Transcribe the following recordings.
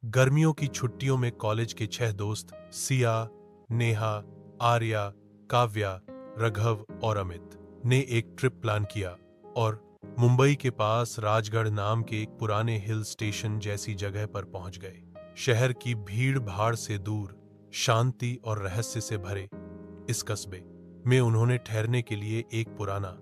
गर्मियों की छुट्टियों में कॉलेज के 6 दोस्त सिया, नेहा, आर्या, काव्या, रघव और अमित ने एक ट्रिप प्लान किया और मुंबई के पास राजगढ़ नाम के एक पुराने हिल स्टेशन जैसी जगह पर पहुंच गए। शहर की भीड़ भाड़ से दूर, शांति और रहस्य से भरे इस कस्बे में उन्होंने ठहरने के लिए एक पुराना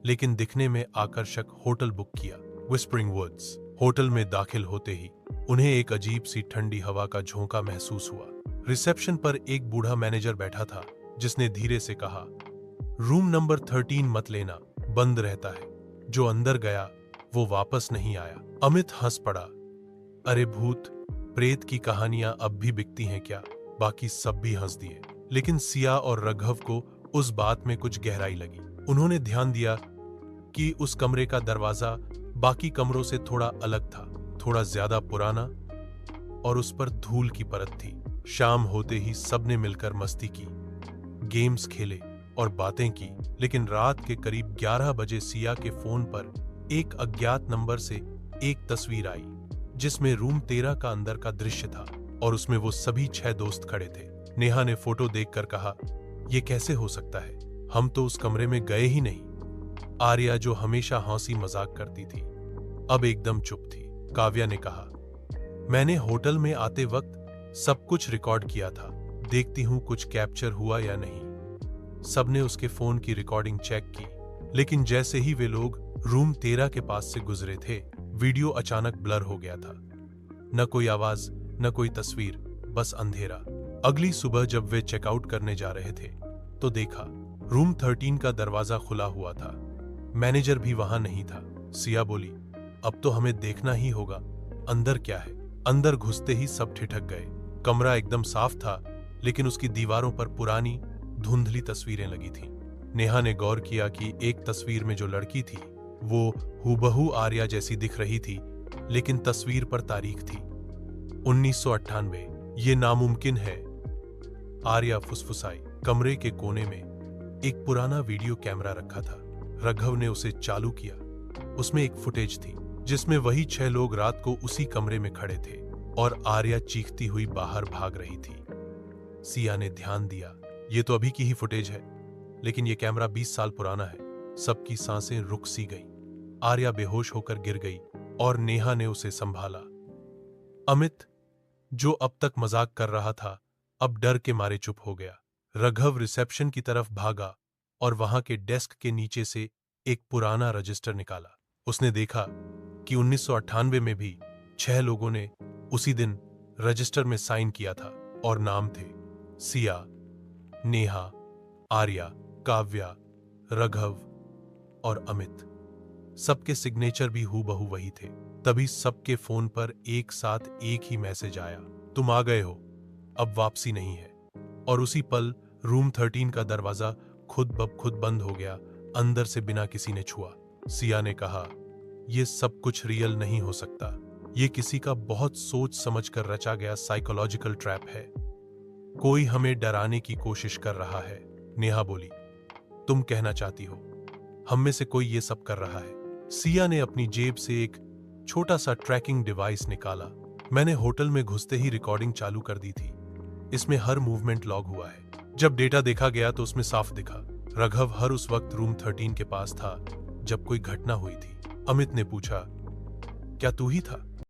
लेकिन दिखने में आकर्षक होटल बुक किया। विस्परिंग वुड्स होटल में दाखिल होते ही उन्हें एक अजीब सी ठंडी हवा का झोंका महसूस हुआ। रिसेप्शन पर एक बूढ़ा मैनेजर बैठा था जिसने धीरे से कहा, रूम नंबर 13 मत लेना, बंद रहता है। जो अंदर गया वो वापस नहीं आया। अमित हंस पड़ा, अरे भूत प्रेत की कहानियां अब भी बिकती हैं क्या? बाकी सब भी हंस दिए, लेकिन सिया और रघव को उस बात में कुछ गहराई लगी। उन्होंने ध्यान दिया कि उस कमरे का दरवाजा बाकी कमरों से थोड़ा अलग था, थोड़ा ज्यादा पुराना, और उस पर धूल की परत थी। शाम होते ही सबने मिलकर मस्ती की, गेम्स खेले और बातें की, लेकिन रात के करीब 11 बजे सिया के फोन पर एक अज्ञात नंबर से एक तस्वीर आई जिसमें रूम 13 का अंदर का दृश्य था और उसमें वो सभी 6 दोस्त खड़े थे। नेहा ने फोटो देखकर कहा, यह कैसे हो सकता है? हम तो उस कमरे में गए ही नहीं। आर्या, जो हमेशा हंसी मजाक करती थी, अब एकदम चुप थी। काव्या ने कहा, मैंने होटल में आते वक्त सब कुछ रिकॉर्ड किया था, देखती हूं कुछ कैप्चर हुआ या नहीं। सबने उसके फोन की रिकॉर्डिंग चेक की, लेकिन जैसे ही वे लोग रूम 13 के पास से गुजरे थे, वीडियो अचानक ब्लर हो गया था। न कोई आवाज, न कोई तस्वीर, बस अंधेरा। अगली सुबह जब वे चेकआउट करने जा रहे थे तो देखा रूम 13 का दरवाजा खुला हुआ था। मैनेजर भी वहां नहीं था। सिया बोली, अब तो हमें देखना ही होगा, अंदर क्या है? अंदर घुसते ही सब ठिठक गए। कमरा एकदम साफ था, लेकिन उसकी दीवारों पर पुरानी धुंधली तस्वीरें लगी थीं। नेहा ने गौर किया कि एक तस्वीर में जो लड़की थी वो हूबहू आर्या जैसी दिख रही थी, लेकिन तस्वीर पर तारीख थी 1998। ये नामुमकिन है, आर्या फुसफुसाई। कमरे के कोने में एक पुराना वीडियो कैमरा रखा था। रघव ने उसे चालू किया। उसमें एक फुटेज थी जिसमें वही 6 लोग रात को उसी कमरे में खड़े थे और आर्या चीखती हुई बाहर भाग रही थी। सिया ने ध्यान दिया, ये तो अभी की ही फुटेज है, लेकिन ये कैमरा 20 साल पुराना है। सबकी सांसें रुक सी गईं। आर्या बेहोश होकर गिर गई और नेहा ने उसे संभाला। अमित, जो अब तक मजाक कर रहा था, अब डर के मारे चुप हो गया। रघव रिसेप्शन की तरफ भागा और वहां के डेस्क के नीचे से एक पुराना रजिस्टर निकाला। उसने देखा कि 1998 में भी 6 लोगों ने उसी दिन रजिस्टर में साइन किया था और नाम थे सिया, नेहा, आर्या, काव्या, रघव और अमित। सबके सिग्नेचर भी हूबहू वही थे। तभी सबके फोन पर एक साथ एक ही मैसेज आया, तुम आ गए हो, अब वापसी नहीं है। और उसी पल रूम 13 का दरवाजा खुद ब खुद बंद हो गया, अंदर से बिना किसी ने छुआ। सिया ने कहा, यह सब कुछ रियल नहीं हो सकता, ये किसी का बहुत सोच समझकर रचा गया साइकोलॉजिकल ट्रैप है। कोई हमें डराने की कोशिश कर रहा है। नेहा बोली, तुम कहना चाहती हो हम में से कोई ये सब कर रहा है? सिया ने अपनी जेब से एक छोटा सा ट्रैकिंग डिवाइस निकाला। मैंने होटल में घुसते ही रिकॉर्डिंग चालू कर दी थी, इसमें हर मूवमेंट लॉग हुआ है। जब डेटा देखा गया तो उसमें साफ दिखा रघव हर उस वक्त रूम 13 के पास था जब कोई घटना हुई थी। अमित ने पूछा, क्या तू ही था?